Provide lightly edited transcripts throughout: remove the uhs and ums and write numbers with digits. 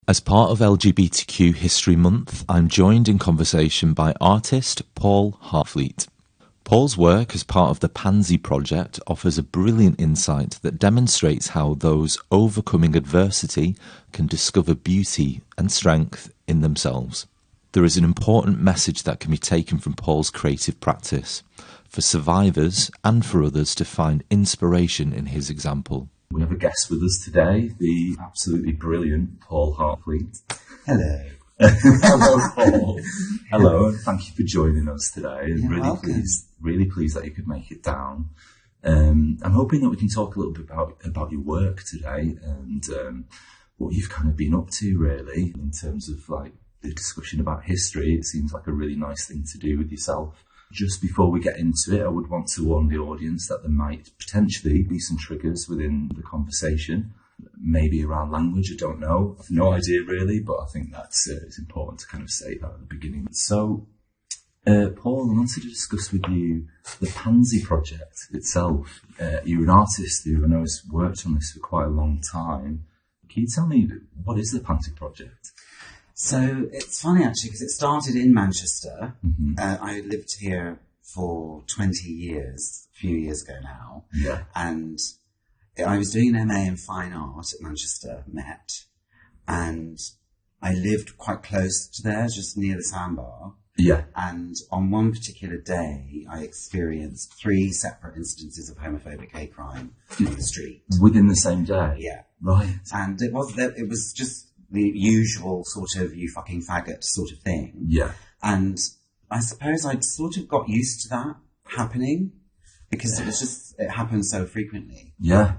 As part of LGBTQ History Month, I'm joined in conversation by artist Paul Harfleet. Paul's work as part of the Pansy Project offers a brilliant insight that demonstrates how those overcoming adversity can discover beauty and strength in themselves. There is an important message that can be taken from Paul's creative practice, for survivors and for others to find inspiration in his example. We have a guest with us today, the absolutely brilliant Paul Harfleet. Hello. Hello, Paul. Hello, and thank you for joining us today. You're welcome. Really pleased that you could make it down. I'm hoping that we can talk a little bit about your work today and what you've kind of been up to, really, in terms of like the discussion about history. It seems like a really nice thing to do with yourself. Just before we get into it, I would want to warn the audience that there might potentially be some triggers within the conversation, maybe around language, I don't know. I've no idea really, but I think that's it's important to kind of say that at the beginning. So, Paul, I wanted to discuss with you the Pansy Project itself. You're an artist who I know has worked on this for quite a long time. Can you tell me, what is the Pansy Project? So it's funny actually because it started in Manchester. Mm-hmm. I lived here for 20 years, a few years ago now. Yeah. And I was doing an MA in Fine Art at Manchester Met. And I lived quite close to there, just near the sandbar. Yeah. And on one particular day, I experienced 3 separate instances of homophobic hate crime on the street. Within the same day? Yeah. Right. And it was just the usual sort of you fucking faggot sort of thing. Yeah. And I suppose I'd sort of got used to that happening because it happened so frequently. Yeah.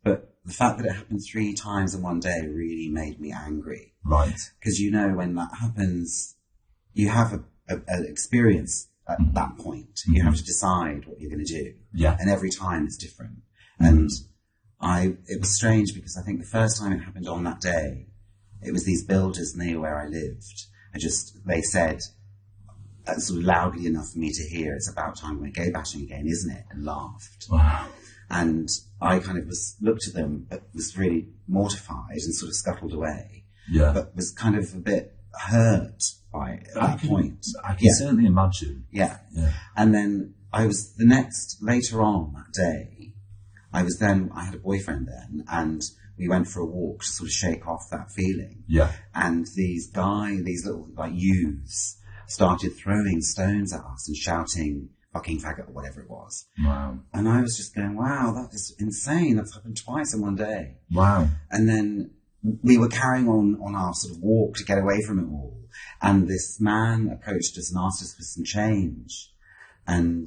But the fact that it happened 3 times in one day really made me angry. Right. Because when that happens, you have an experience at that point. Mm-hmm. You have to decide what you're going to do. Yeah. And every time it's different. Mm-hmm. And it was strange because I think the first time it happened on that day, it was these builders near where I lived. They said, sort of loudly enough for me to hear, it's about time we went gay bashing again, isn't it? And laughed. Wow. And I kind of looked at them, but was really mortified and sort of scuttled away. Yeah. But was kind of a bit hurt by it at that point. I can certainly imagine. Yeah. Yeah. And then later on that day, I had a boyfriend then, and we went for a walk to sort of shake off that feeling. Yeah. And these little like youths started throwing stones at us and shouting fucking faggot or whatever it was. Wow. And I was just going, wow, that is insane. That's happened twice in one day. Wow. And then we were carrying on our sort of walk to get away from it all. And this man approached us and asked us for some change. And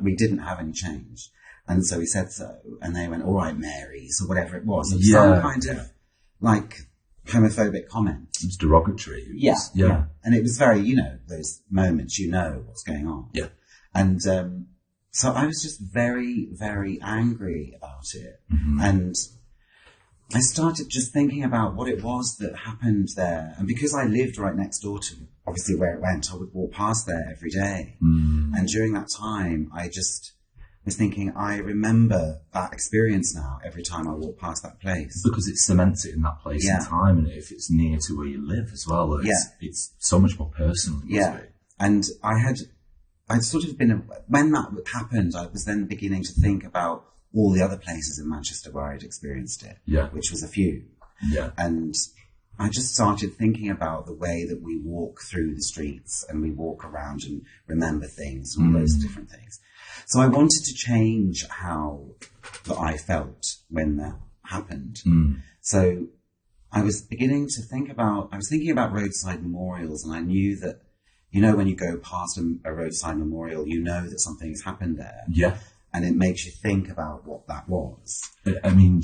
we didn't have any change. And so he said so, and they went, all right, Marys, or whatever it was. It was some kind of, like, homophobic comment. It was derogatory. Yeah. And it was very, those moments, what's going on. Yeah. And so I was just very, very angry about it. Mm-hmm. And I started just thinking about what it was that happened there. And because I lived right next door to, obviously, where it went, I would walk past there every day. Mm. And during that time, I just was thinking, I remember that experience now every time I walk past that place. Because it cements it in that place and time, and if it's near to where you live as well, it's so much more personal. Yeah. And I'd sort of when that happened, I was then beginning to think about all the other places in Manchester where I'd experienced it, which was a few. Yeah. And I just started thinking about the way that we walk through the streets and we walk around and remember things and all those different things. So I wanted to change how that I felt when that happened. Mm. So I was thinking about roadside memorials, and I knew that, when you go past a roadside memorial, that something's happened there. Yeah. And it makes you think about what that was. I mean,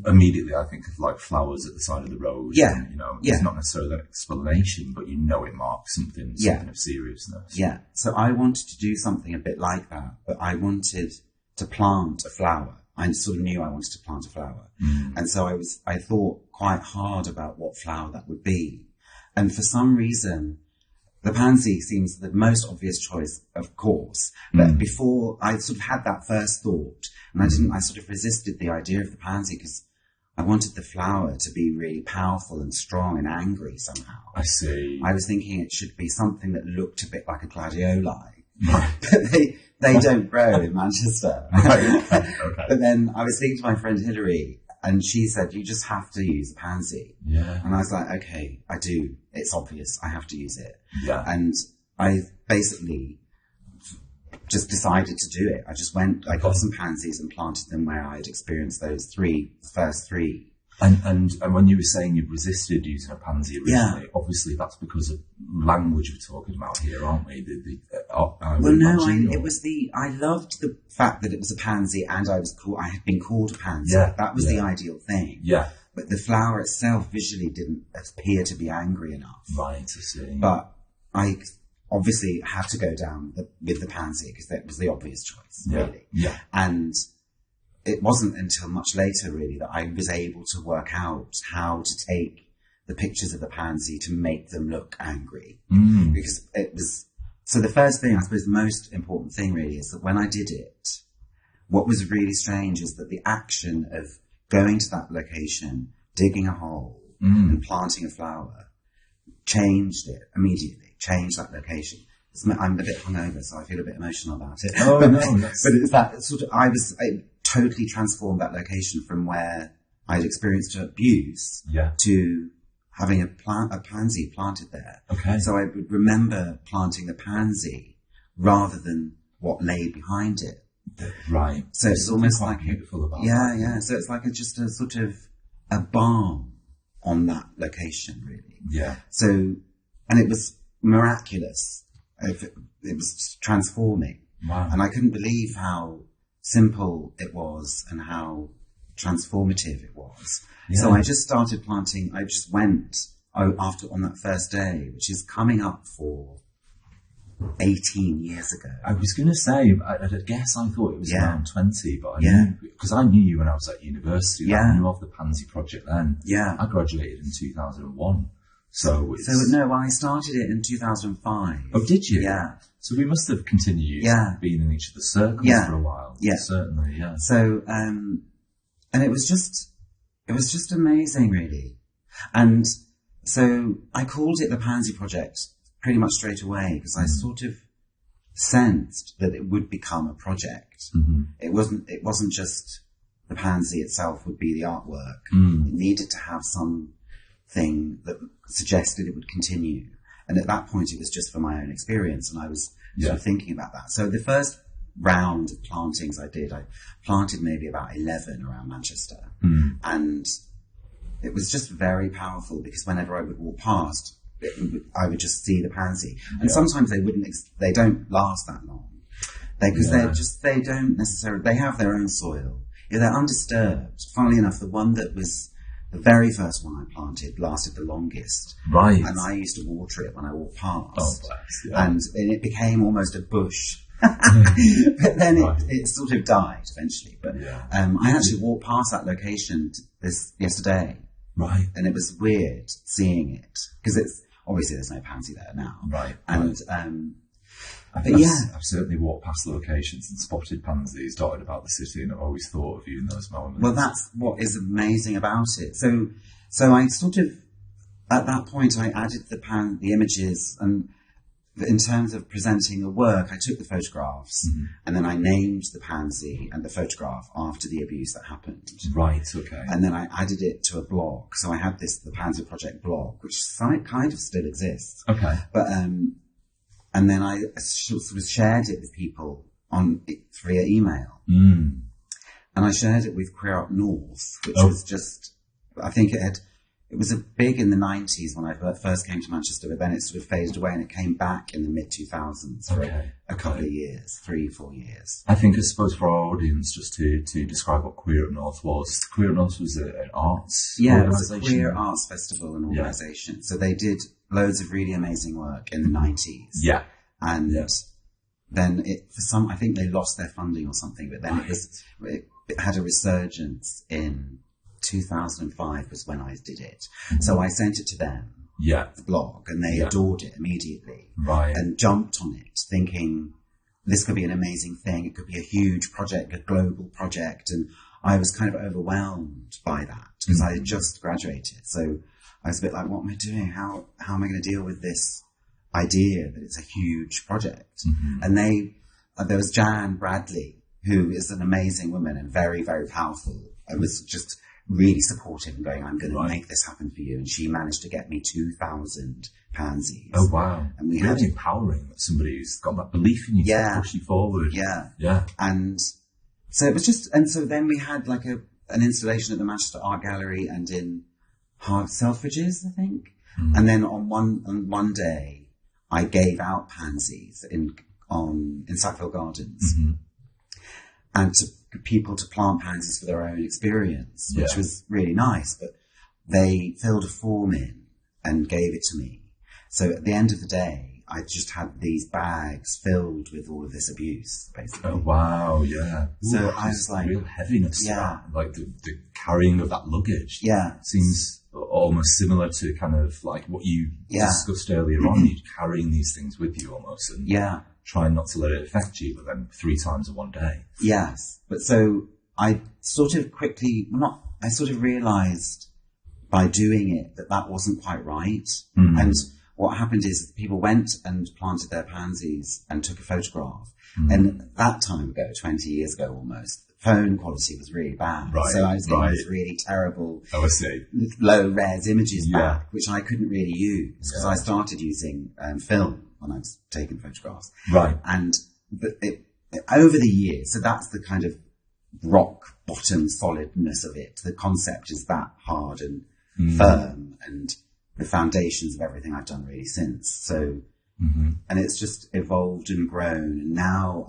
immediately I think of like flowers at the side of the road. Yeah. And, it's not necessarily an explanation, but it marks something of seriousness. Yeah. So I wanted to do something a bit like that, but I wanted to plant a flower. I sort of knew I wanted to plant a flower. Mm. And so I thought quite hard about what flower that would be. And for some reason, the pansy seems the most obvious choice, of course. But before I sort of had that first thought, and I sort of resisted the idea of the pansy because I wanted the flower to be really powerful and strong and angry somehow. I see. I was thinking it should be something that looked a bit like a gladioli. Right. But they don't grow in Manchester. Right. Okay. But then I was speaking to my friend Hilary, and she said, you just have to use a pansy. Yeah. And I was like, okay, I do. It's obvious. I have to use it. Yeah. And I basically just decided to do it. I got some pansies and planted them where I had experienced those first three. And when you were saying you resisted using a pansy originally, obviously that's because of language we're talking about here, aren't we? I loved the fact that it was a pansy and I had been called a pansy. Yeah, that was the ideal thing. Yeah. But the flower itself visually didn't appear to be angry enough. Right, I see. But I obviously had to go down with the pansy because that was the obvious choice, really. Yeah. And it wasn't until much later, really, that I was able to work out how to take the pictures of the pansy to make them look angry. Because it was... So the first thing, I suppose the most important thing, really, is that when I did it, what was really strange is that the action of going to that location, digging a hole and planting a flower changed it immediately, changed that location. I'm a bit hungover, so I feel a bit emotional about it. Oh, but, no. But it's that sort of... I totally transformed that location from where I'd experienced abuse to having a pansy planted there. Okay. So I would remember planting the pansy rather than what lay behind it. Right. So it's almost like beautiful about that. Yeah. So it's like just a sort of a balm on that location, really. Yeah. So, and it was miraculous. It was transforming. Wow. And I couldn't believe how simple it was and how transformative it was. Yeah. So I just started planting. I just went on that first day, which is coming up for 18 years ago. I was going to say, at a guess, I thought it was around 20, but because I knew you when I was at university. Yeah. I knew of the Pansy Project then. Yeah. I graduated in 2001. So I started it in 2005. Oh, did you? Yeah. So we must have continued being in each other's circles for a while. Yeah. Certainly, yeah. So, and it was just amazing, really. And so I called it the Pansy Project pretty much straight away because I sort of sensed that it would become a project. Mm-hmm. It wasn't just the pansy itself would be the artwork. It needed to have something that suggested it would continue. And at that point, it was just for my own experience, and I was sort of thinking about that. So the first round of plantings I planted maybe about 11 around Manchester. And it was just very powerful because whenever I would walk past, I would just see the pansy. And sometimes they don't last that long. They don't necessarily, they have their own soil. They're undisturbed. Funnily enough, the one that was the very first one I planted lasted the longest. Right. And I used to water it when I walked past. Oh, bless, yeah. And it became almost a bush. But then it sort of died eventually. But I actually walked past that location yesterday. Right. And it was weird seeing it. Because it's obviously there's no pansy there now. Right. And I've certainly walked past locations and spotted pansies dotted about the city, and I've always thought of you in those moments. Well, that's what is amazing about it. So I sort of, at that point, I added the images, and in terms of presenting the work, I took the photographs, and then I named the pansy and the photograph after the abuse that happened. Right, okay. And then I added it to a blog. So I had the Pansy Project blog, which kind of still exists. Okay. But, and then I sort of shared it with people via email. And I shared it with Queer Up North, which was just, I think it was big in the 90s when I first came to Manchester, but then it sort of faded away and it came back in the mid-2000s for a couple of years, 3-4 years. I suppose for our audience, just to describe what Queer Up North was. Queer Up North was an arts organisation. Yeah, it was a queer arts festival and organisation. Yeah. So they did loads of really amazing work in the 90s. Yeah. And then I think they lost their funding or something, but then it had a resurgence in 2005 was when I did it. So I sent it to them, the blog, and they adored it immediately. Right. And jumped on it thinking this could be an amazing thing. It could be a huge project, a global project. And I was kind of overwhelmed by that because I had just graduated. So I was a bit like, what am I doing? How am I going to deal with this idea that it's a huge project? And there was Jan Bradley, who is an amazing woman and very, very powerful. I was just really supportive and going, I'm going to make this happen for you. And she managed to get me 2,000 pansies. Oh, wow. And we really empowering that somebody who's got that belief in you to push you forward. Yeah. And so it was just, and so then we had like an installation at the Manchester Art Gallery and in Selfridges, I think. And then on one day, I gave out pansies in Sackville Gardens. And to people to plant pansies for their own experience, which was really nice. But they filled a form in and gave it to me. So at the end of the day, I just had these bags filled with all of this abuse, basically. Oh, wow, yeah. So I was like... real heaviness to that. Like the carrying of that luggage. Yeah. Seems almost similar to kind of like what you discussed earlier on. You're carrying these things with you almost. And trying not to let it affect you, but then 3 times in one day. Yes. But so I sort of realised by doing it that wasn't quite right. And what happened is people went and planted their pansies and took a photograph. And that time ago, 20 years ago almost, the phone quality was really bad. So I was getting these really terrible, low res images back, which I couldn't really use because I started using film when I was taking photographs. And over the years, so that's the kind of rock bottom solidness of it. The concept is that hard and firm, and the foundations of everything I've done really since. So, and it's just evolved and grown. And now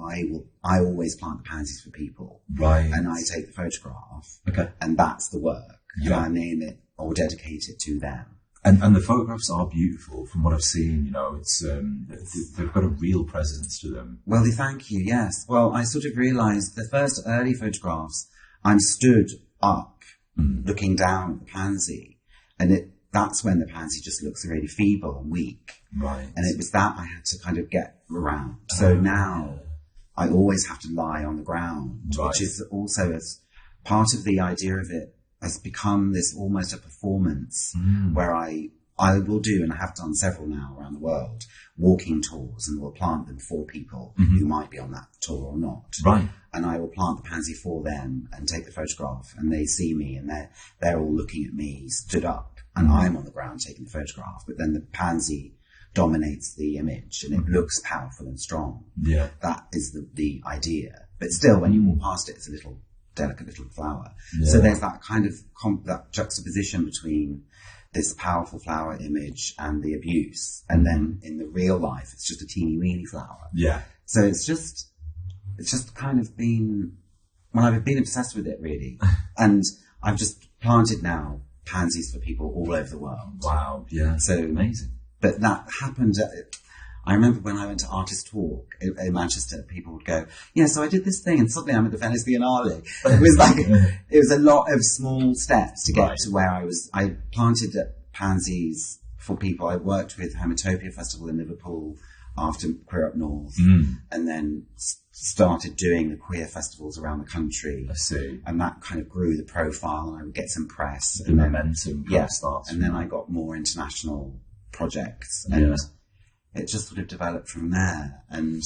I always plant the pansies for people. And I take the photograph. And that's the work. And I name it or dedicate it to them. And the photographs are beautiful from what I've seen, you know, it's, they've got a real presence to them. Well, thank you. Yes. Well, I sort of realized the first early photographs, I'm stood up looking down at the pansy, and that's when the pansy just looks really feeble and weak. And it was that I had to kind of get around. So now I always have to lie on the ground, which is also as part of the idea of it has become this almost a performance where I will do, and I have done several now around the world, walking tours, and will plant them for people who might be on that tour or not. And I will plant the pansy for them and take the photograph, and they see me and they're all looking at me stood up, and I'm on the ground taking the photograph, but then the pansy dominates the image and it looks powerful and strong. That is the idea. But still, when you walk past it, it's a little delicate little flower. So there's that kind of that juxtaposition between this powerful flower image and the abuse, and then in the real life it's just a teeny weeny flower. So it's just kind of been, well, I've been obsessed with it really. And I've just planted now pansies for people all over the world. So amazing. But that happened I remember when I went to Artist Talk in Manchester, people would go, so I did this thing, and suddenly I'm at the Venice Biennale. It was like, it was a lot of small steps to get to where I was. I planted pansies for people. I worked with Homotopia Festival in Liverpool after Queer Up North, and then started doing the queer festivals around the country. I see. And that kind of grew the profile, and I would get some press. The momentum starts. And then I got more international projects, and it just sort of developed from there. And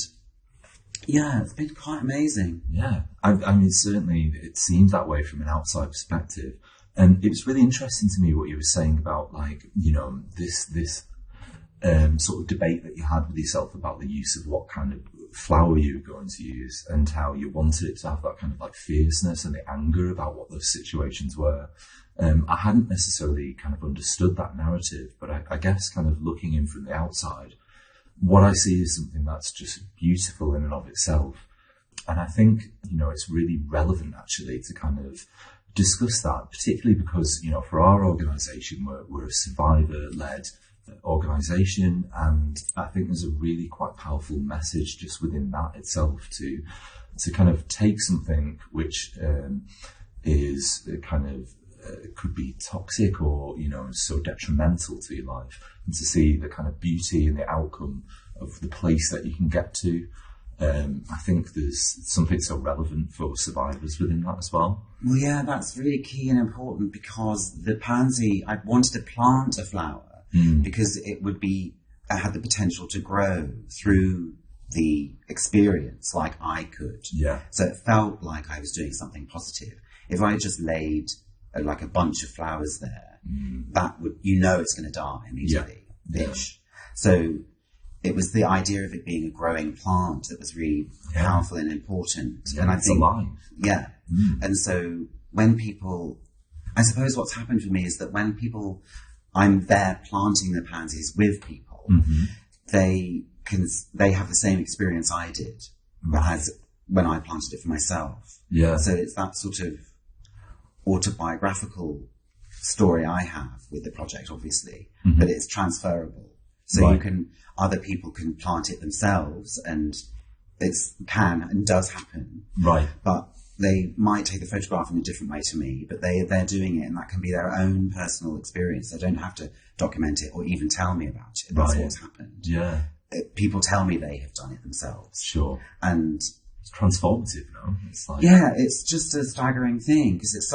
it's been quite amazing. I mean, certainly it seems that way from an outside perspective. And it was really interesting to me what you were saying about, like, you know, this sort of debate that you had with yourself about the use of what kind of flower you were going to use, and how you wanted it to have that kind of like fierceness and the anger about what those situations were. I hadn't necessarily kind of understood that narrative, but I guess kind of looking in from the outside, what I see is something that's just beautiful in and of itself. And I think, you know, it's really relevant actually to kind of discuss that, particularly because, you know, for our organisation, we're a survivor-led organisation, and I think there's a really quite powerful message just within that itself to kind of take something which is kind of could be toxic or, you know, so detrimental to your life, and to see the kind of beauty and the outcome of the place that you can get to. I think there's something so relevant for survivors within that as well. Well, yeah, that's really key and important, because the pansy, I wanted to plant a flower because it had the potential to grow through the experience like I could. Yeah. So it felt like I was doing something positive. If I just laid like a bunch of flowers there, that would, it's going to die immediately. Yeah. So it was the idea of it being a growing plant that was really powerful and important. Yeah, and I think, alive. Yeah. And so when people, I suppose what's happened for me is that when people, I'm there planting the pansies with people, they have the same experience I did as when I planted it for myself. Yeah. So it's that sort of autobiographical story I have with the project, obviously, but it's transferable. So other people can plant it themselves, and it can and does happen. Right. But they might take the photograph in a different way to me, but they're doing it, and that can be their own personal experience. They don't have to document it or even tell me about it. That's what's happened. Yeah. People tell me they have done it themselves. Sure. And it's transformative, no? It's like... Yeah, it's just a staggering thing, because it's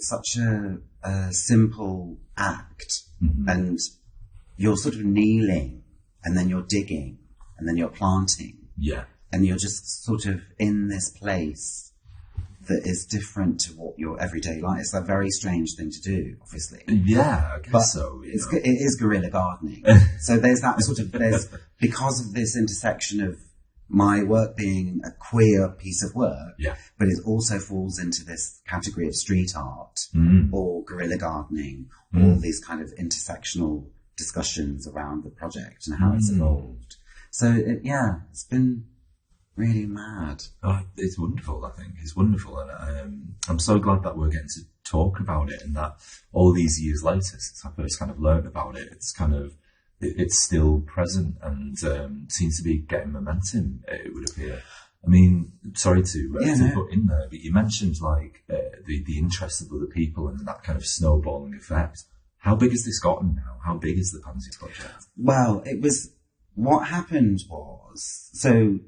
such a simple act, and you're sort of kneeling, and then you're digging, and then you're planting. Yeah. And you're just sort of in this place that is different to what your everyday life. It's a very strange thing to do, obviously. Yeah, I guess but so. It is guerrilla gardening. So there's that sort of, because of this intersection of my work being a queer piece of work, but it also falls into this category of street art or guerrilla gardening, all these kind of intersectional discussions around the project and how it's evolved. So it's been really mad. It's wonderful, I think. It's wonderful. And I'm so glad that we're getting to talk about it, and that all these years later, since I first kind of learned about it, it's kind of, it's still present and seems to be getting momentum, it would appear. I mean, sorry to put in there, but you mentioned like the interest of other people and that kind of snowballing effect. How big has this gotten now? How big is the Pansy Project? Well, what happened was, so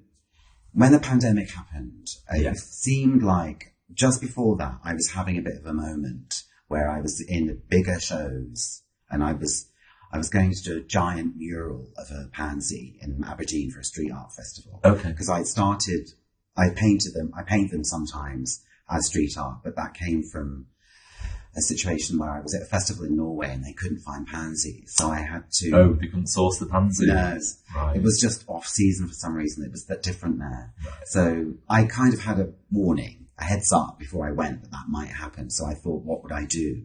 when the pandemic happened, it seemed like just before that, I was having a bit of a moment where I was in bigger shows, and I was going to do a giant mural of a pansy in Aberdeen for a street art festival. Okay. Because I paint them sometimes as street art, but that came from a situation where I was at a festival in Norway and they couldn't find pansies, so I had to... Oh, they couldn't source the pansies? No, right. It was just off-season for some reason. It was that different there. Right. So I kind of had a warning, a heads up before I went that might happen, so I thought, what would I do?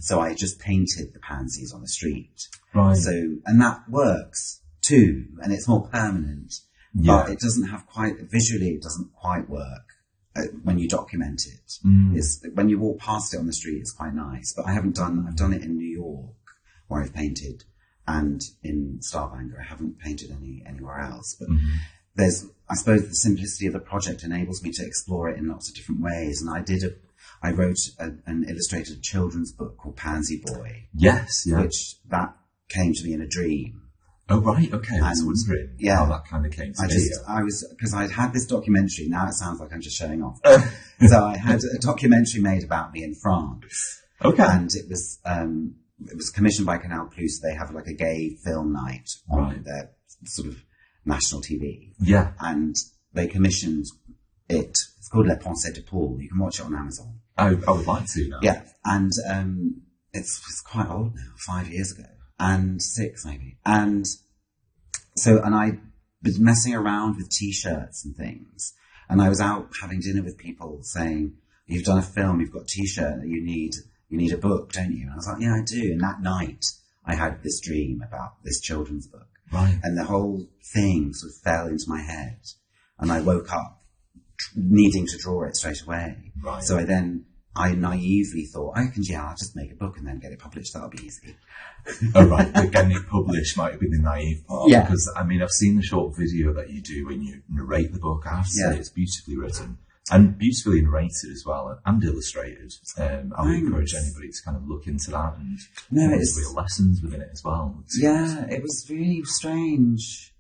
So I just painted the pansies on the street. Right. So, and that works too, and it's more permanent, but it doesn't have visually it doesn't quite work. When you document it, when you walk past it on the street, it's quite nice. But I've done it in New York where I've painted, and in Stavanger. I haven't painted anywhere else. But I suppose the simplicity of the project enables me to explore it in lots of different ways. And I wrote an illustrated children's book called Pansy Boy. Yes, yeah. Which that came to me in a dream. Oh, right, okay. I was wondering how that kind of came to me. Because I'd had this documentary, now it sounds like I'm just showing off. So I had a documentary made about me in France. Okay. And it was commissioned by Canal Plus. They have like a gay film night on their sort of national TV. Yeah. And they commissioned it. It's called Les Pensées de Paul. You can watch it on Amazon. I would like to now. Yeah. And it's quite old now, 5 years ago. And 6 maybe. And I was messing around with t-shirts and things. And I was out having dinner with people saying, you've done a film, you've got a t-shirt, you need a book, don't you? And I was like, yeah, I do. And that night I had this dream about this children's book. Right. And the whole thing sort of fell into my head. And I woke up needing to draw it straight away. Right. So I naively thought, I'll just make a book and then get it published. That'll be easy. Oh, right. But getting it published might have been the naive part. Yeah. Because, I mean, I've seen the short video that you do when you narrate the book. I have to say it's beautifully written and beautifully narrated as well, and illustrated. I would encourage anybody to kind of look into that, and there's real lessons within it as well. Yeah, it was really strange.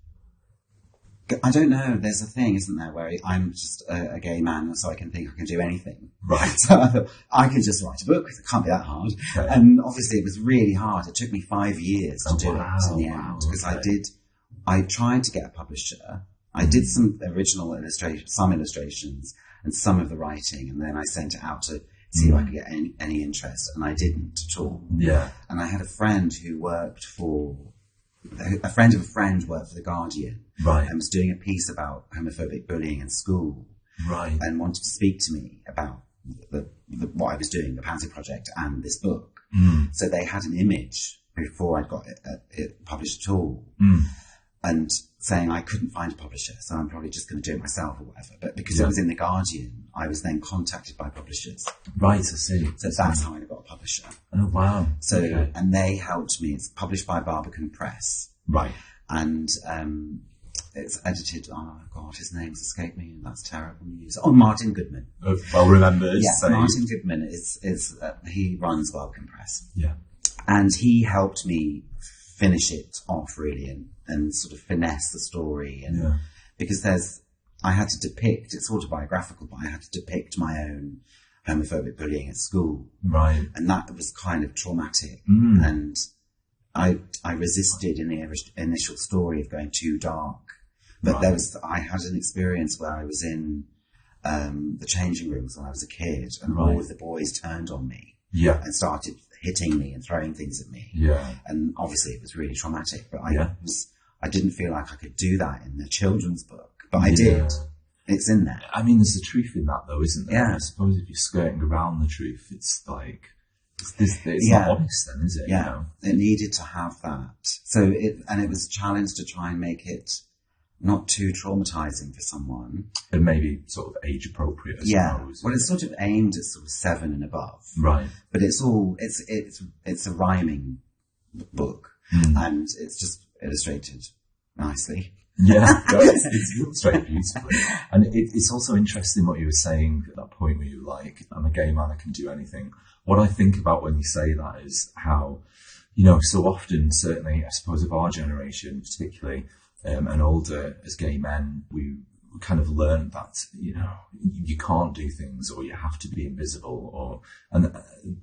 I don't know. There's a thing, isn't there, where I'm just a gay man, so I can think I can do anything. Right. So I thought, I can just write a book. It can't be that hard. Okay. And obviously it was really hard. It took me 5 years to do it in the end, because okay. I tried to get a publisher. I did some original illustrations and some of the writing, and then I sent it out to see if I could get any interest, and I didn't at all. Yeah. And I had a friend who worked for, a friend of a friend worked for The Guardian. Right. And was doing a piece about homophobic bullying in school. Right. And wanted to speak to me about what I was doing, the Pansy Project and this book. So they had an image before I got it published at all. And saying I couldn't find a publisher, so I'm probably just going to do it myself or whatever. But because it was in The Guardian, I was then contacted by publishers. Right, I see. So that's how I got a publisher. Oh, wow. So, okay. And they helped me. It's published by Barbican Press. Right. And it's edited, oh God, his name's escaped me. That's terrible news. Oh, Martin Goodman. Oh, well remembered. Yeah, so. Martin Goodman he runs Barbican Press. Yeah. And he helped me finish it off really and sort of finesse the story. And because I had to depict, it's autobiographical, but I had to depict my own homophobic bullying at school. Right. And that was kind of traumatic. And I resisted in the initial story of going too dark. But I had an experience where I was in the changing rooms when I was a kid, and all of the boys turned on me and started hitting me and throwing things at me. Yeah. And obviously it was really traumatic, but I didn't feel like I could do that in the children's book, but I did. It's in there. I mean, there's a truth in that though, isn't there? Yeah. I suppose if you're skirting around the truth, it's like, it's not honest then, is it? Yeah. You know? It needed to have that. So it was a challenge to try and make it not too traumatizing for someone. And maybe sort of age appropriate, I suppose. Well, it's sort of aimed at sort of 7 and above. Right. But it's a rhyming book, and it's just illustrated nicely. Yeah, it's illustrated beautifully. And it's also interesting what you were saying at that point where you were like, I'm a gay man, I can do anything. What I think about when you say that is how, so often, certainly, I suppose of our generation particularly, and older as gay men, we kind of learned that, you can't do things or you have to be invisible and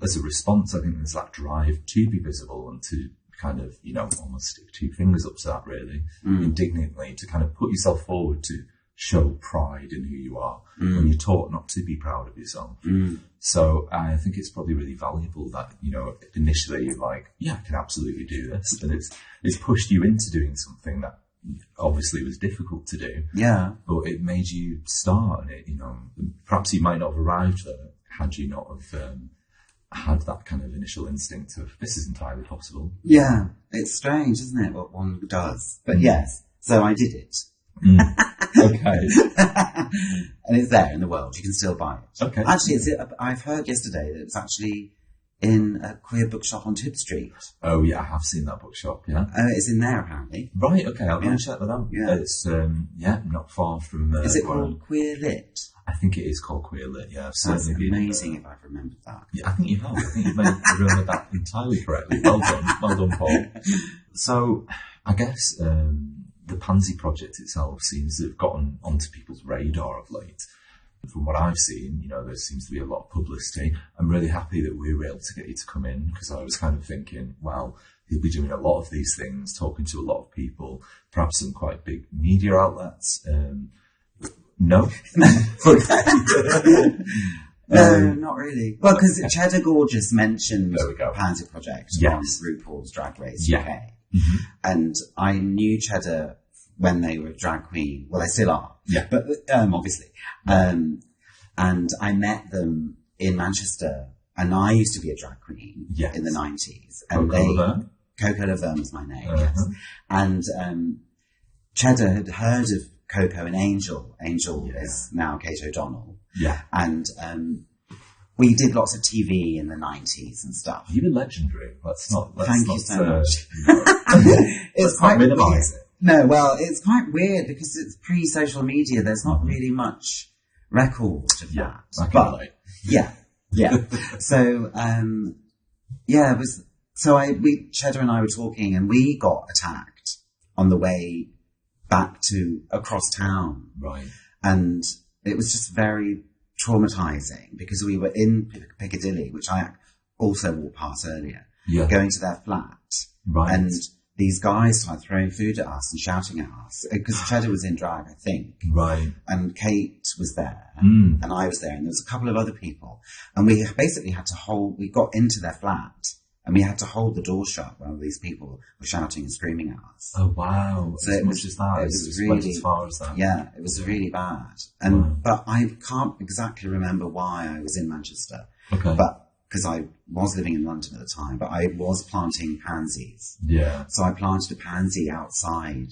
as a response, I think there's that drive to be visible and to kind of, almost stick 2 fingers up to that really, indignantly, to kind of put yourself forward to show pride in who you are when you're taught not to be proud of yourself. So I think it's probably really valuable that, initially you're like, yeah, I can absolutely do this. And it's pushed you into doing something that obviously was difficult to do. Yeah. But it made you start, and it, perhaps you might not have arrived there had you not have had that kind of initial instinct of this is entirely possible. Yeah. It's strange, isn't it, what one does? But yes, so I did it. Okay. And it's there in the world. You can still buy it. Okay. Actually, I've heard yesterday that it's actually in a queer bookshop on Tib Street. Oh, yeah, I have seen that bookshop, yeah. It's in there, apparently. Right, okay, I'll go and check that out. Yeah. It's, not far from... is it called Queer Lit? I think it is called Queer Lit, yeah. That's amazing if I've remembered that. Yeah, I think you have. I think you've remembered that entirely correctly. Well done, Paul. So, I guess the Pansy Project itself seems to have gotten onto people's radar of late. From what I've seen, there seems to be a lot of publicity. I'm really happy that we were able to get you to come in, because I was kind of thinking, well, he'll be doing a lot of these things, talking to a lot of people, perhaps some quite big media outlets. No? No, not really. Well, because Cheddar Gorgeous mentioned Pansy Project on RuPaul's Drag Race UK. Mm-hmm. And I knew Cheddar when they were drag queen. Well, they still are. Yeah. But obviously. And I met them in Manchester, and I used to be a drag queen in the 90s. And Coco Laverne was my name, yes. And Cheddar had heard of Coco and Angel. Angel is now Kate O'Donnell. Yeah. And we did lots of TV in the 90s and stuff. You were legendary. Thank you so much. It's quite minimise it. No, well, it's quite weird because it's pre-social media. There's not really much record of that. But so it was. So Cheddar and I were talking, and we got attacked on the way back to across town. Right. And it was just very traumatizing because we were in Piccadilly, which I also walked past earlier, going to their flat. Right. And these guys started throwing food at us and shouting at us because Cheddar was in drag, I think. Right. And Kate was there and I was there and there was a couple of other people. And we basically had to we got into their flat and we had to hold the door shut while these people were shouting and screaming at us. Oh, wow. So it was really, as far as that. Yeah, it was really bad. And But I can't exactly remember why I was in Manchester. Okay. But because I was living in London at the time, but I was planting pansies. Yeah. So I planted a pansy outside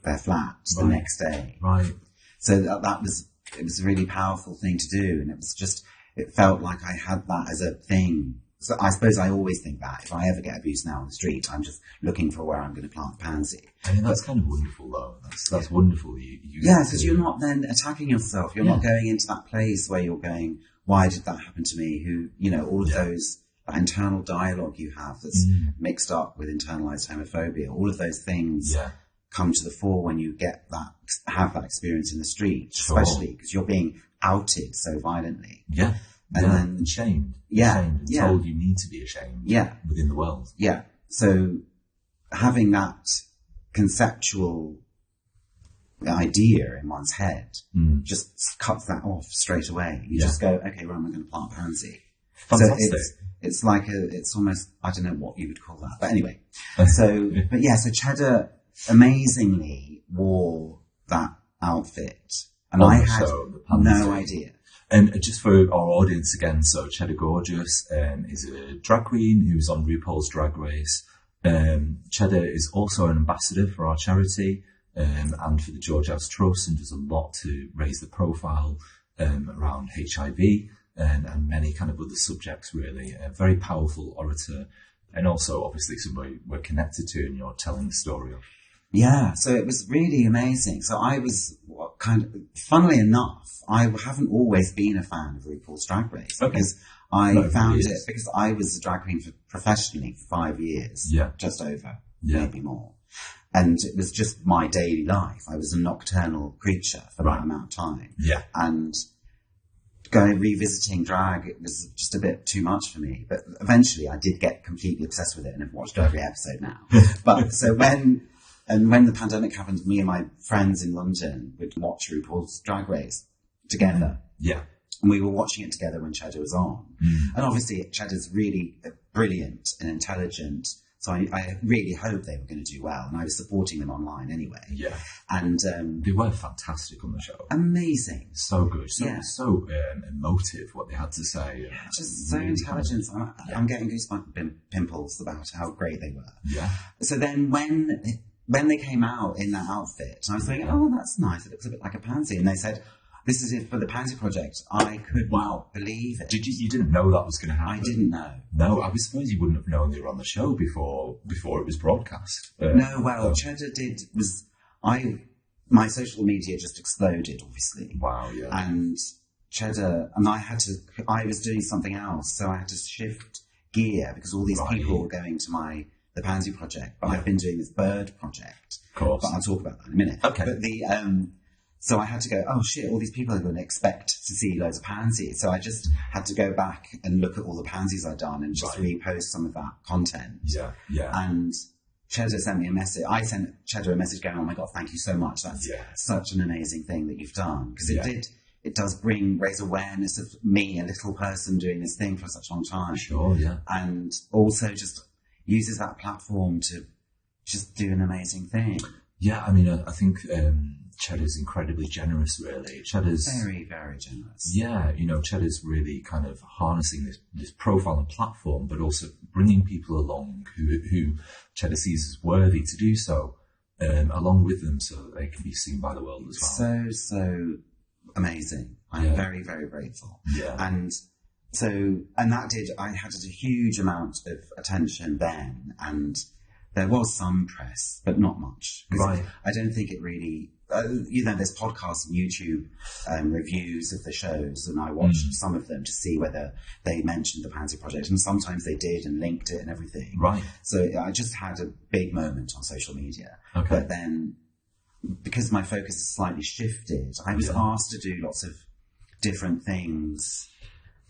their flat the next day. Right. So it was a really powerful thing to do. And it felt like I had that as a thing. So I suppose I always think that if I ever get abused now on the street, I'm just looking for where I'm going to plant the pansy. I mean, that's kind of wonderful, though. That's wonderful. Because you're not then attacking yourself. You're not going into that place where you're going, why did that happen to me? All of those, that internal dialogue you have that's mixed up with internalized homophobia, all of those things come to the fore when you have that experience in the street, especially because you're being outed so violently. Yeah. And then shamed. Yeah. Shamed and told you need to be ashamed. Yeah. Within the world. Yeah. So having that conceptual idea in one's head just cuts that off straight away. You just go, okay, where am I going to plant pansy? Fantastic. So it's like it's almost, I don't know what you would call that. But anyway. So Cheddar amazingly wore that outfit. And I had no idea. And just for our audience again, so Cheddar Gorgeous is a drag queen who's on RuPaul's Drag Race. Cheddar is also an ambassador for our charity and for the George House Trust, and does a lot to raise the profile around HIV and many kind of other subjects, really. A very powerful orator, and also obviously somebody we're connected to and you're telling the story of. Yeah, so it was really amazing. So I was funnily enough, I haven't always been a fan of RuPaul's Drag Race because I found it because I was a drag queen professionally for 5 years, just over, maybe more. And it was just my daily life. I was a nocturnal creature for that amount of time. Yeah. And revisiting drag, it was just a bit too much for me. But eventually I did get completely obsessed with it and have watched every episode now. But so when the pandemic happened, me and my friends in London would watch RuPaul's Drag Race together. Yeah. And we were watching it together when Cheddar was on. And obviously Cheddar's really brilliant and intelligent. So I really hoped they were going to do well. And I was supporting them online anyway. Yeah. And they were fantastic on the show. Amazing. So good. So emotive, what they had to say. Yeah, just so intelligent. I'm getting goosebump pimples about how great they were. Yeah. So then when they came out in that outfit, I was thinking, oh, that's nice. It looks a bit like a pansy. And they said, this is it for the Pansy Project. I could not believe it. You didn't know that was going to happen? I didn't know. No, I suppose you wouldn't have known they were on the show before it was broadcast. Cheddar my social media just exploded, obviously. Wow, yeah. And Cheddar, and I was doing something else, so I had to shift gear because all these people were going to the Pansy Project, but I've been doing this bird project. Of course. But I'll talk about that in a minute. Okay. But so I had to go, oh shit, all these people are going to expect to see loads of pansies. So I just had to go back and look at all the pansies I'd done and just repost some of that content. Yeah, yeah. And Cheddar sent me a message. I sent Cheddar a message going, oh my God, thank you so much. That's such an amazing thing that you've done. Because it does raise awareness of me, a little person doing this thing for such a long time. Sure, yeah. And also just uses that platform to just do an amazing thing. Yeah, I mean, I think Cheddar's incredibly generous, really. Cheddar's very, very generous. Yeah, Cheddar's really kind of harnessing this profile and platform, but also bringing people along who Cheddar sees as worthy to do so, along with them, so that they can be seen by the world as well. So amazing. I'm very, very grateful. Yeah. And I had a huge amount of attention then, and there was some press, but not much. Right. I don't think it really, there's podcasts and YouTube reviews of the shows, and I watched some of them to see whether they mentioned the Pansy Project, and sometimes they did and linked it and everything. Right. So I just had a big moment on social media. Okay. But then because my focus has slightly shifted, I was asked to do lots of different things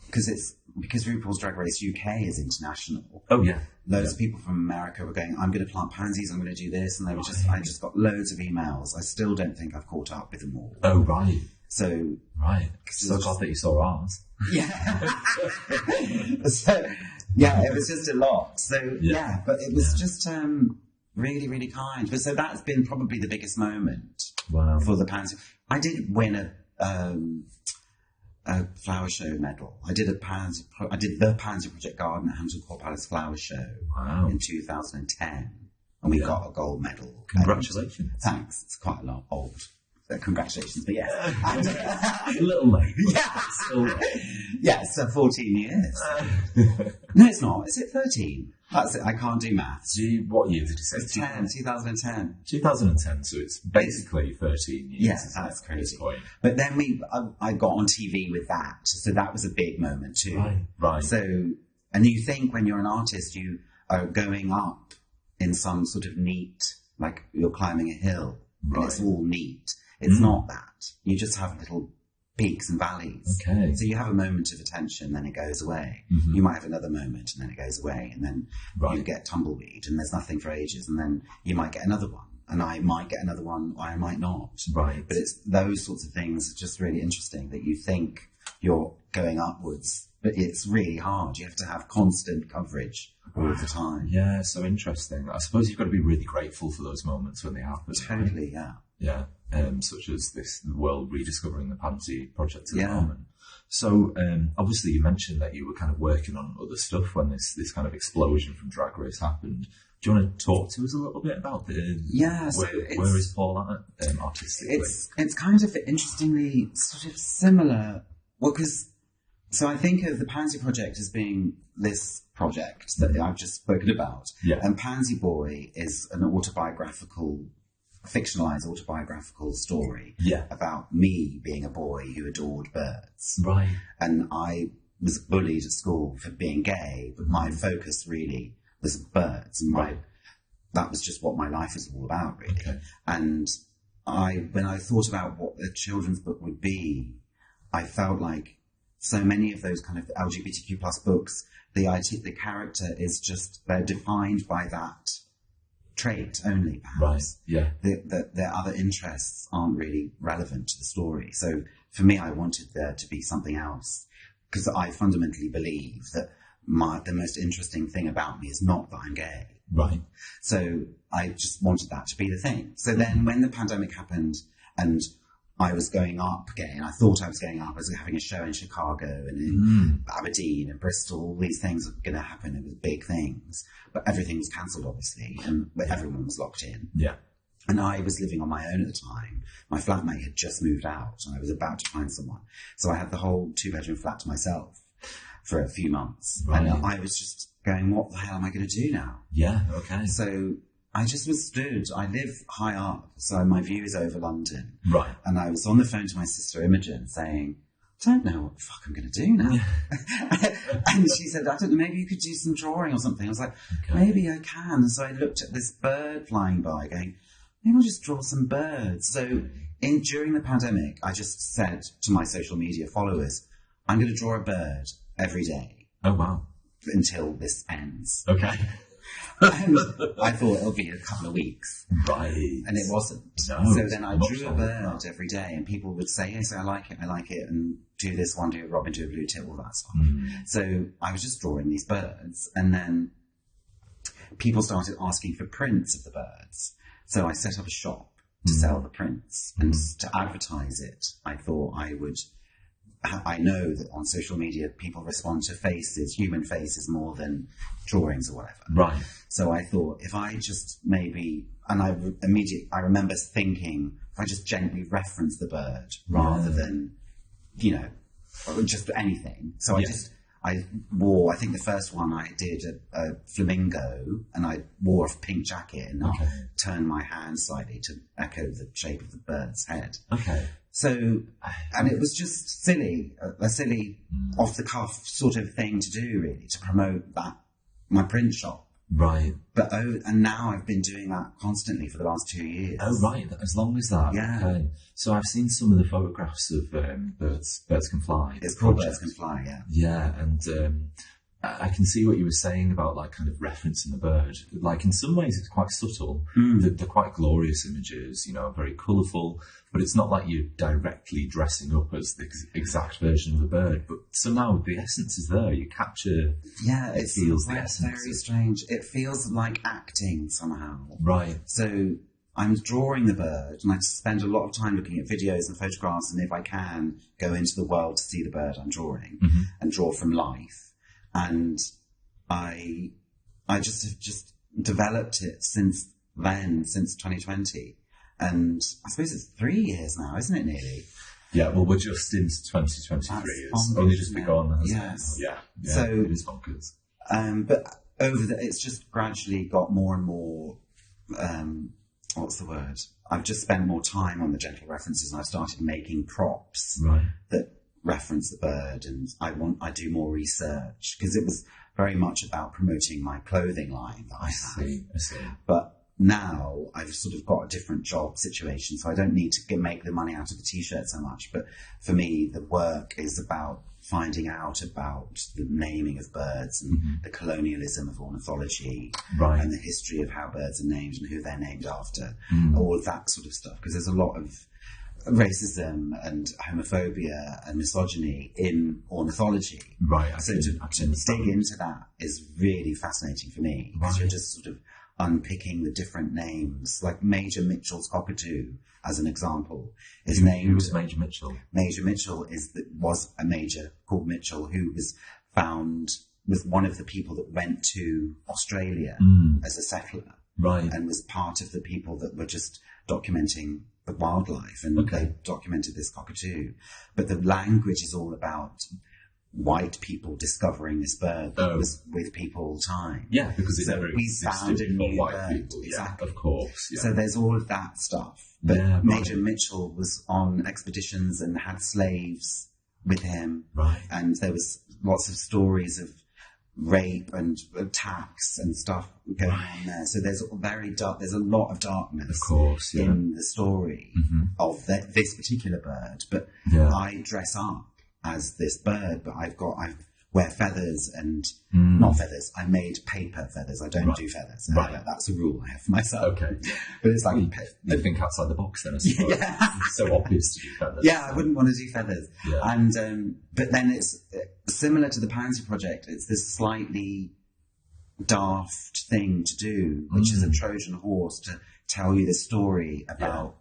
because RuPaul's Drag Race UK is international. Oh yeah. Loads of people from America were going, I'm going to plant pansies, I'm going to do this, and I just got loads of emails. I still don't think I've caught up with them all. Oh right. So So glad that you saw ours. Yeah. So yeah, it was just a lot. So but it was just really, really kind. But so that's been probably the biggest moment for the Pansy. I did win a flower show medal. I did the Pansy Project Garden at Hampton Court Palace Flower Show in 2010, and we got a gold medal. Congratulations! Thanks. It's quite a lot old. Congratulations, but yes, a little late. Yes, 14 years. No, it's not. Is it 13? That's it. I can't do maths. What year did you say? 2010. 2010. So it's basically 13 years. Yes, that's crazy. But then I got on TV with that, so that was a big moment too. Right. So, and you think when you're an artist, you are going up in some sort of neat, like you're climbing a hill, and it's all neat. It's not that. You just have little peaks and valleys. Okay. So you have a moment of attention, then it goes away. You might have another moment, and then it goes away, and then you get tumbleweed, and there's nothing for ages, and then you might get another one, and I might get another one, or I might not. Right. But it's those sorts of things are just really interesting, that you think you're going upwards, but it's really hard. You have to have constant coverage all the time. Yeah, so interesting. I suppose you've got to be really grateful for those moments when they happen. Totally, yeah. Yeah, such as the world rediscovering the Pansy Project at the moment. So, obviously you mentioned that you were kind of working on other stuff when this kind of explosion from Drag Race happened. Do you want to talk to us a little bit about where is Paul at artistically? It's kind of interestingly sort of similar. Well, so I think of the Pansy Project as being this project that I've just spoken about. Yeah. And Pansy Boy is an fictionalized autobiographical story about me being a boy who adored birds. Right. And I was bullied at school for being gay, but my focus really was birds, and that was just what my life was all about, really. Okay. And when I thought about what the children's book would be, I felt like so many of those kind of LGBTQ plus books, the character is just, they're defined by that trait only, perhaps. Right, yeah. Their other interests aren't really relevant to the story. So for me, I wanted there to be something else, because I fundamentally believe that the most interesting thing about me is not that I'm gay. Right. So I just wanted that to be the thing. So then when the pandemic happened and I was going up again, I thought I was going up. I was having a show in Chicago and in Aberdeen and Bristol. All these things were going to happen. It was big things. But everything was cancelled, obviously, but everyone was locked in. Yeah. And I was living on my own at the time. My flatmate had just moved out and I was about to find someone. So I had the whole 2-bedroom flat to myself for a few months. Right. And I was just going, what the hell am I going to do now? Yeah, okay. So I just was stood. I live high up, so my view is over London. Right. And I was on the phone to my sister Imogen saying, I don't know what the fuck I'm going to do now. And she said, I don't know, maybe you could do some drawing or something. I was like, maybe I can. And so I looked at this bird flying by going, maybe I'll just draw some birds. So during the pandemic, I just said to my social media followers, I'm going to draw a bird every day. Oh, wow. Until this ends. Okay. And I thought it'll be a couple of weeks. Right. And it wasn't. No, so then I drew a bird every day and people would say, yes, I like it, and do this one, do a robin, do a blue tit, all that stuff. So I was just drawing these birds, and then people started asking for prints of the birds. So I set up a shop to sell the prints, and to advertise it, I thought I know that on social media people respond to faces, human faces, more than drawings or whatever. Right. So I thought if I just maybe, and I remember thinking, if I just gently reference the bird rather than, just anything. So I wore, I think the first one I did a flamingo, and I wore a pink jacket and I turned my hand slightly to echo the shape of the bird's head. Okay. So, and it was just silly, a silly off the cuff sort of thing to do, really, to promote my print shop. Right. And now I've been doing that constantly for the last 2 years. Oh, right. As long as that. Yeah. Okay. So I've seen some of the photographs of Birds Can Fly. It's called Birds Can Fly, yeah. Yeah, and I can see what you were saying about like kind of referencing the bird. Like in some ways it's quite subtle. They're quite glorious images, very colourful, but it's not like you're directly dressing up as the exact version of the bird, but somehow the essence is there. You capture, it feels the essence. Very strange. It feels like acting somehow. Right. So I'm drawing the bird, and I spend a lot of time looking at videos and photographs, and if I can, go into the world to see the bird I'm drawing and draw from life. And I just have developed it since then, since 2020. And I suppose it's 3 years now, isn't it, nearly? Yeah, well, we're just into 2023. It's only just begun, hasn't it? Yeah. So, it is bonkers. But it's just gradually got more and more, what's the word? I've just spent more time on the gentle references, and I've started making props that reference the bird, and I do more research, because it was very much about promoting my clothing line that I have. I see. But now I've sort of got a different job situation, so I don't need to make the money out of the t-shirt so much. But for me, the work is about finding out about the naming of birds and the colonialism of ornithology and the history of how birds are named and who they're named after, all of that sort of stuff, because there's a lot of racism and homophobia and misogyny in ornithology. Right. So to dig into that is really fascinating for me, because you're just sort of unpicking the different names. Like Major Mitchell's cockatoo, as an example, is named... Who was Major Mitchell? Major Mitchell was a major called Mitchell, who was one of the people that went to Australia as a settler. Right. And was part of the people that were just documenting the wildlife, and they documented this cockatoo. But the language is all about white people discovering this bird that was with people all the time. Yeah, because it's we found a new white bird. People. Exactly. Yeah, of course. Yeah. So there's all of that stuff. But Major Mitchell was on expeditions and had slaves with him. Right. And there was lots of stories of rape and attacks and stuff going on there. So there's a lot of darkness, of course, in the story of this particular bird. But I dress up as this bird, but I wear feathers and not feathers. I made paper feathers. I don't do feathers. That's a rule I have for myself. Okay. But it's like... You think outside the box then, I suppose. It's so obvious to do feathers. Yeah, I wouldn't want to do feathers. Yeah. And but then it's similar to the Pansy Project. It's this slightly daft thing to do, which is a Trojan horse to tell you the story about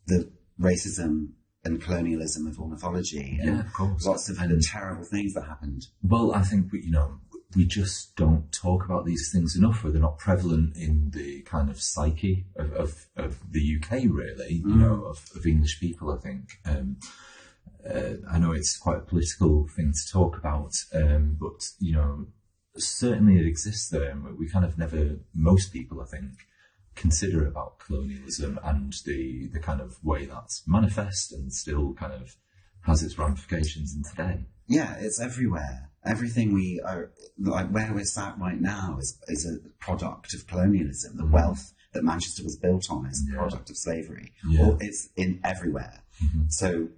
the racism and colonialism of ornithology, and of course, lots of the terrible things that happened. Well, I think we just don't talk about these things enough, or they're not prevalent in the kind of psyche of the UK, really. Of English people. I think I know it's quite a political thing to talk about, but certainly it exists there, and we kind of never. Most people, I think, consider about colonialism and the kind of way that's manifest and still kind of has its ramifications in today. Yeah, it's everywhere. Everything we are, like where we're sat right now, is a product of colonialism. The wealth that Manchester was built on is a product of slavery. Or it's in everywhere. So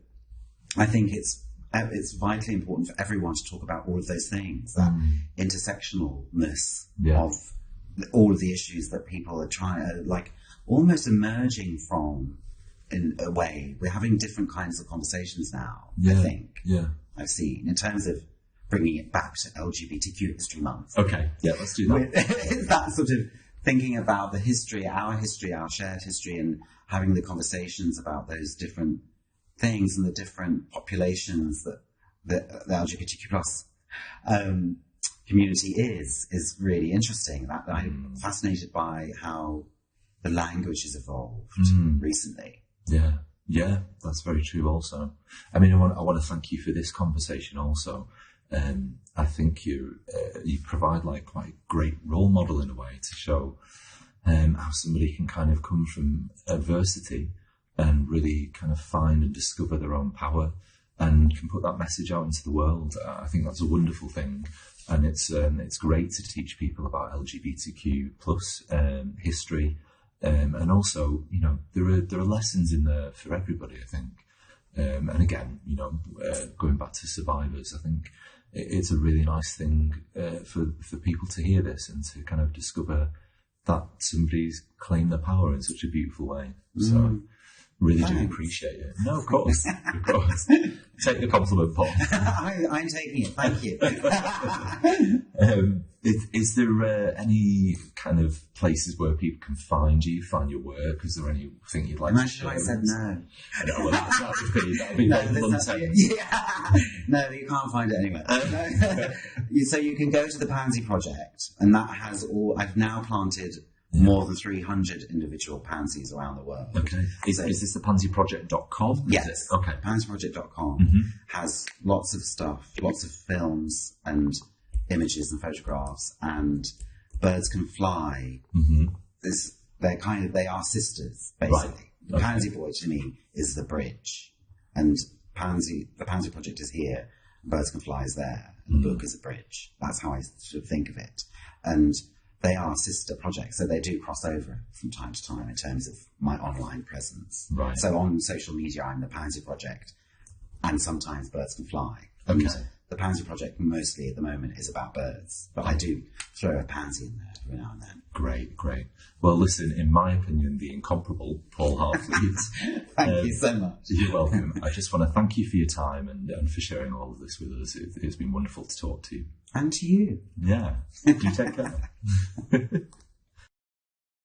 I think it's vitally important for everyone to talk about all of those things, that intersectionalness of all of the issues that people are trying to, like, almost emerging from, in a way. We're having different kinds of conversations now, I think. Yeah. I've seen, in terms of bringing it back to LGBTQ History Month. Okay, let's do that. It's that sort of thinking about the history, our shared history, and having the conversations about those different things and the different populations that the LGBTQ plus community is really interesting. That I'm fascinated by how the language has evolved recently. Yeah, that's very true also. I mean, I want to thank you for this conversation also. I think you provide like quite a great role model in a way to show how somebody can kind of come from adversity and really kind of find and discover their own power and can put that message out into the world. I think that's a wonderful thing. and it's great to teach people about LGBTQ plus history, and also, you know, there are lessons in there for everybody, I think. And again, you know, going back to survivors, I think it's a really nice thing for people to hear this and to kind of discover that somebody's claimed their power in such a beautiful way. So really do appreciate it. No, of course, of course. Take the compliment, Paul. I'm taking it. Thank you. Is there any kind of places where people can find your work? Is there anything you'd like to share? I said no. No, well, that'd be very blunt. Yeah. No, you can't find it anywhere. So you can go to the Pansy Project, and that has I've now planted more than 300 individual pansies around the world. Okay. Is this the pansyproject.com? Yes. Okay. Pansyproject.com has lots of stuff, lots of films and images and photographs, and Birds Can Fly. They are sisters, basically. Right. The Pansy Boy, to me, is the bridge. And the Pansy Project is here, Birds Can Fly is there, and the book is a bridge. That's how I sort of think of it. And they are sister projects, so they do cross over from time to time in terms of my online presence. Right. So on social media, I'm the Pansy Project, and sometimes Birds Can Fly. Okay. And the Pansy Project mostly at the moment is about birds, but I do throw a pansy in there every now and then. Great, great. Well, listen, in my opinion, the incomparable Paul Harfleet. Thank you so much. You're welcome. I just want to thank you for your time and for sharing all of this with us. It's been wonderful to talk to you. And to you. Yeah. Do take care.